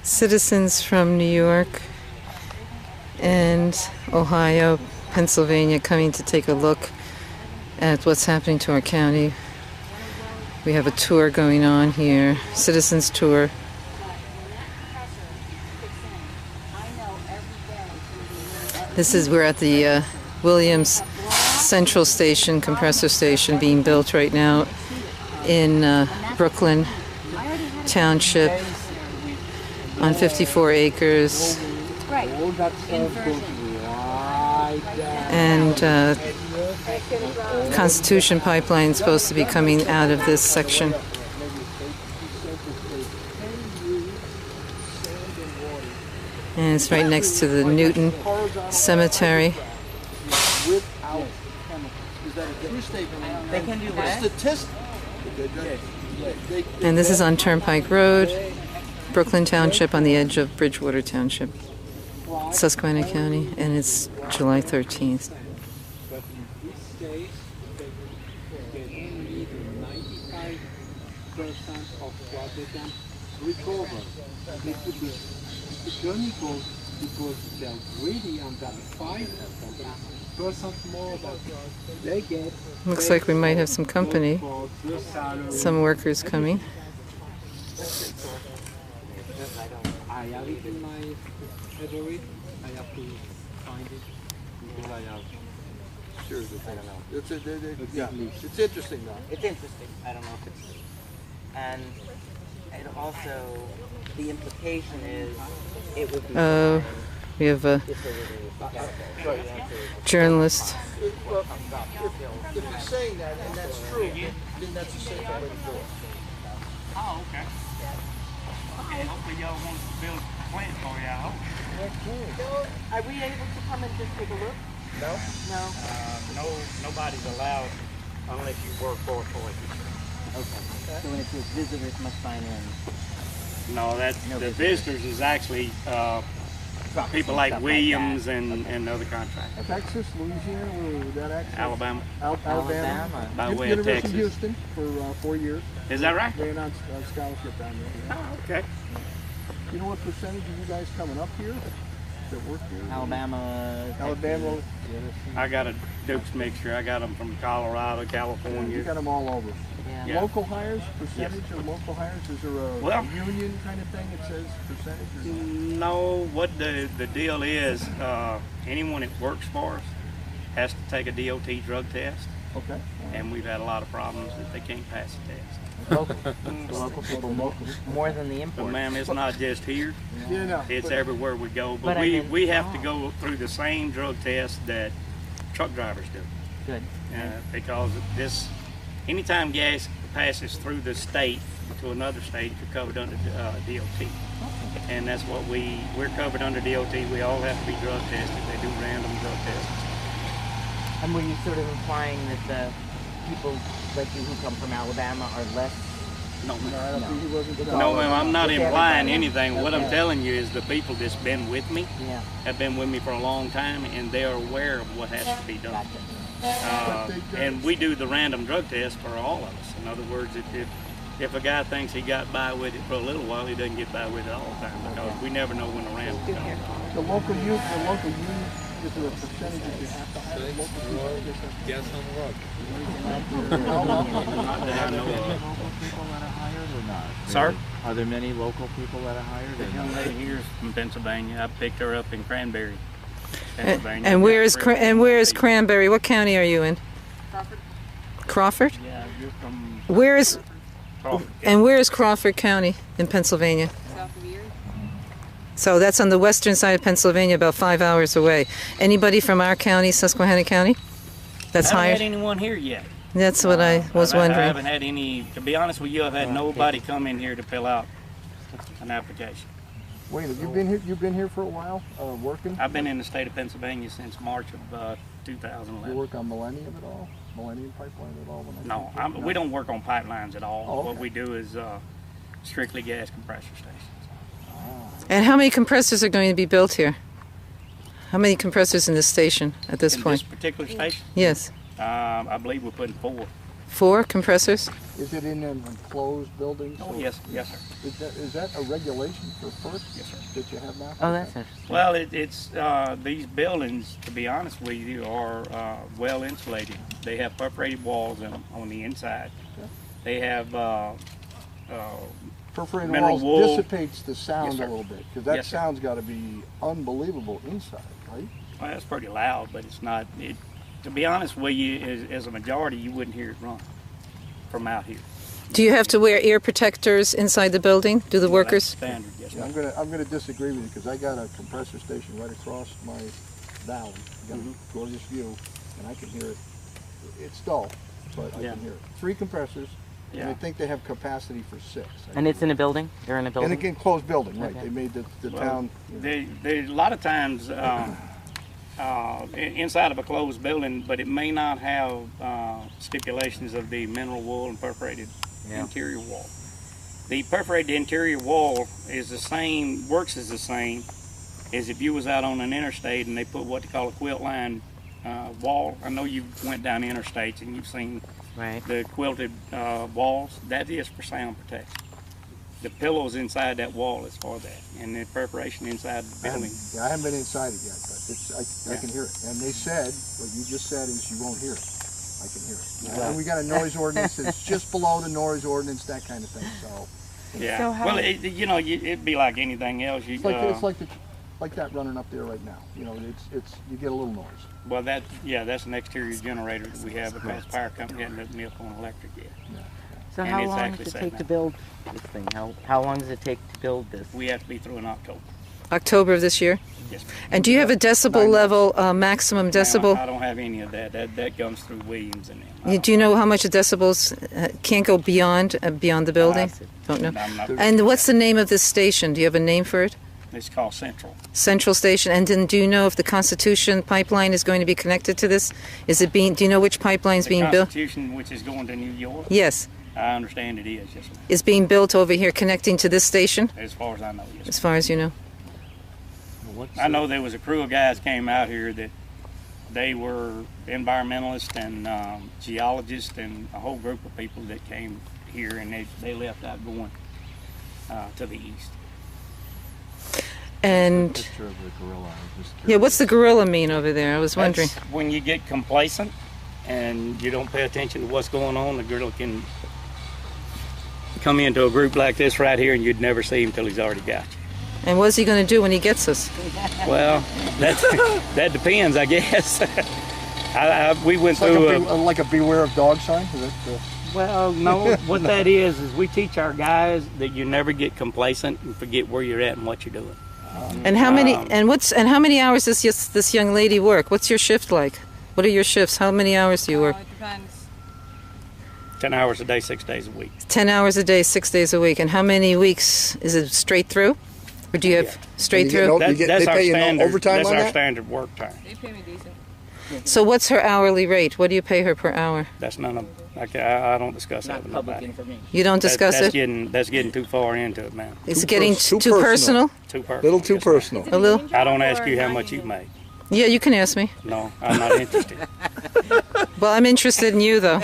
Citizens from New York and Ohio, Pennsylvania coming to take a look at what's happening to our county. We have a tour going on here, citizens tour. We're at the Williams Central Station, Compressor Station, being built right now in Brooklyn Township on 54 acres. And Constitution Pipeline is supposed to be coming out of this section. And it's right next to the Newton Cemetery. And this is on Turnpike Rd, Brooklyn Township, on the edge of Bridgewater Township, Susquehanna County, and it's July 13th. Looks like we might have some company. Some workers coming. I have it in my February. I have to find it because I have. Sure, I don't know. It's interesting though. It's interesting. I don't know if it's. And it also, the implication is it would be. We have a journalist. Well, if you're saying that and that's true, then that's the safe way to do it. Oh, okay. Okay, hopefully y'all want to build a plant for you, I hope. Are we able to come and just take a look? No? No. Nobody's allowed unless you work for it. Okay. So when it says visitors must sign in. No, the visitors is actually people like Williams and other contractors. Texas, Louisiana, where was that access? Alabama. Alabama. By way of University Texas. of Houston for 4 years. Is that right? Laying on scholarship down there. Oh, okay. You know what percentage of you guys coming up here that work here? Alabama. I got a Duke's mixture. I got them from Colorado, California. You got them all over. Yeah. Local hires, percentage of local hires? Is there a union kind of thing that says percentage? Or no, what the deal is, anyone that works for us has to take a DOT drug test. Okay. And we've had a lot of problems that they can't pass the test. Local people more than the imports. But ma'am, it's not just here. Yeah, no. It's everywhere we go. But we have to go through the same drug test that truck drivers do. Good. Because anytime gas passes through the state to another state, you're covered under DOT. And that's what we're covered under DOT. We all have to be drug tested. They do random drug tests. And were you sort of implying that the people like you who come from Alabama are less? No, ma'am. No, I don't think he wasn't. No, ma'am, I'm not implying anything. What I'm telling you is the people that's been with me have been with me for a long time, and they're aware of what has to be done. And we do the random drug test for all of us. In other words, if a guy thinks he got by with it for a little while, he doesn't get by with it all the time, because we never know when the random comes. The local youth, is there a percentage that you have to hire local people? Gas on the road. Sir? Are there many local people that are hired? The young lady here is from Pennsylvania. I picked her up in Cranberry, Pennsylvania. And where is Cranberry? What county are you in? Crawford? Yeah, you're from Crawford. And where is Crawford County in Pennsylvania? South of Erie. So that's on the western side of Pennsylvania, about 5 hours away. Anybody from our county, Susquehanna County, that's hired? I haven't had anyone here yet. That's what I was wondering. I haven't had any, to be honest with you, I've had nobody come in here to fill out an application. Wait, you've been here for a while, working? I've been in the state of Pennsylvania since March of 2011. You work on Millennium at all? Millennium Pipeline at all? No, we don't work on pipelines at all. Oh, okay. What we do is strictly gas compressor stations. And how many compressors are going to be built here? How many compressors in this station at this point? In this particular station? Yes. I believe we're putting 4. 4 compressors? Is it in an enclosed building? Oh, So yes, yes, sir. Is that a regulation for first? Yes, sir. That you have now? Oh, that's interesting. Well, it's these buildings, to be honest with you, are well insulated. They have perforated walls in them on the inside. Okay. They have Perforated mineral walls wool. dissipates the sound Yes, sir. a little bit, because that Yes, sir. sound's got to be unbelievable inside, right? Well, it's pretty loud, but it's not. To be honest with you, as a majority, you wouldn't hear it run from out here. Do you have to wear ear protectors inside the building? Do the Well, workers? that's standard, yes, Yeah, ma'am. I'm gonna disagree with you, because I got a compressor station right across my valley. I got Mhm. a gorgeous view, and I can hear it. It's dull, but I Yeah. can hear it. 3 compressors, and I Yeah. think they have capacity for 6. And it's in a building? They're in a In building? an enclosed building, right? Okay. They made the Well, town. You know, They a lot of times inside of a closed building, but it may not have stipulations of the mineral wool and perforated Yeah. interior wall. The perforated interior wall is the same, works as the same as if you was out on an interstate and they put what they call a quilt line wall. I know you went down interstates and you've seen Right. the quilted walls. That is for sound protection. The pillows inside that wall is for that, and the perforation inside the building. I haven't been inside it yet, but I Yeah. can hear it. And they said, what you just said is you won't hear it. I can hear it. Right. And we got a noise ordinance that's just below the noise ordinance, that kind of thing. So Yeah. So how- Well, it'd be like anything else. it's like that running up there right now. You know, it's you get a little noise. Well, that's an exterior generator that we have because the power company hadn't milk on electric yet. So And how it's long actually does it set take now. to build this thing? How long does it take to build this? We have to be through in October. October of this year? Yes, ma'am. And do you have a decibel 9 level, maximum Now, decibel? I don't have any of that. That comes through Williams and them. Do you know how much the decibels can't go beyond the building? Don't know. I'm not- And what's the name of this station? Do you have a name for it? It's called Central. Central Station. And then do you know if the Constitution pipeline is going to be connected to this? Is it being? Do you know which pipeline is The being built? Constitution, which is going to New York. Yes, I understand it is. Yes, ma'am. is being built over here, connecting to this station. As far as I know, yes. As far as you know. I know there was a crew of guys came out here that they were environmentalists and geologists and a whole group of people that came here, and they left out going to the east. And Picture of the gorilla. I'm just yeah, what's the gorilla mean over there? I was wondering. That's when you get complacent and you don't pay attention to what's going on, the gorilla can come into a group like this right here and you'd never see him till he's already got you. And what's he going to do when he gets us? Well, that depends, I guess. We went It's through like a beware of dog sign. Is it, well, no, what that is we teach our guys that you never get complacent and forget where you're at and what you're doing. And how many? And how many hours does this young lady work? What's your shift like? What are your shifts? How many hours do you work? It depends. 10 hours a day, 6 days a week. 10 hours a day, 6 days a week. And how many weeks is it straight through? Or do you have straight And you get through? no- That, get- that's they our pay you no standard. overtime That's on our that? standard work time. They pay me decent. So what's her hourly rate? What do you pay her per hour? That's none of. I don't discuss that with nobody. information. You don't discuss that's it? That's getting too far into it, man. It's Too getting too too personal? Too personal. little too Yes, ma'am. personal. A little? I don't ask you how much you make. Yeah, you can ask me. No, I'm not interested. Well, I'm interested in you though.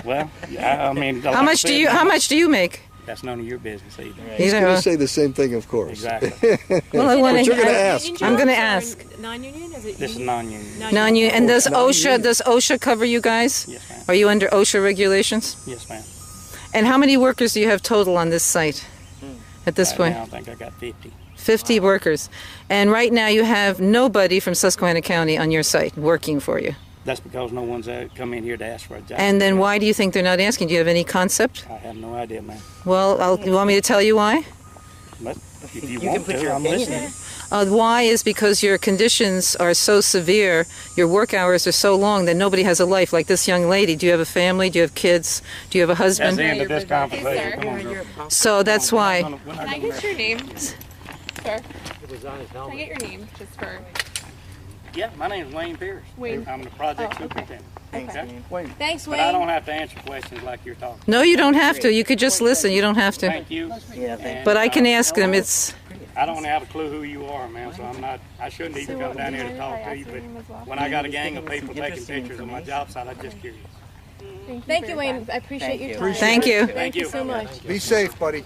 Well, I mean, like How I much said, do you make? That's none of your business either. He's Either, going to say the same thing, of course. Exactly. well, I want But you're going to to ask. I'm gonna ask. Non-union? Is it This is non-union. non-union. And does non-union. OSHA cover you guys? Yes, ma'am. Are you under OSHA regulations? Yes, ma'am. And how many workers do you have total on this site at this Right point? now, I think I got 50. 50 workers. And right now you have nobody from Susquehanna County on your site working for you. That's because no one's come in here to ask for a job. And then why do you think they're not asking? Do you have any concept? I have no idea, man. Well, you want me to tell you why? But if you, can want put to, your I'm opinion listening. Why is because your conditions are so severe, your work hours are so long that nobody has a life. Like this young lady, do you have a family? Do you have kids? Do you have a That's husband? the end of this Hey, conversation. sir. Come on, girl. So that's why. We're not Can I gonna get your name, sir? It was on his Can I helmet. get your name, just for... Yeah, my name is Wayne Pierce. Wayne. I'm the project Oh, okay. superintendent. Okay. Thanks, But I don't Wayne. have to answer questions like you're talking. No, you don't have to. You could just listen. You don't have to. Thank you. Yeah, thank And, But I can ask them. It's I don't have a clue who you are, man, so I'm not. I shouldn't even come down here to talk to you. But when I got a gang of people taking pictures of my job site, I'm just curious. Thank you, Wayne. I appreciate your time. Thank you. Thank you so much. Be safe, buddy.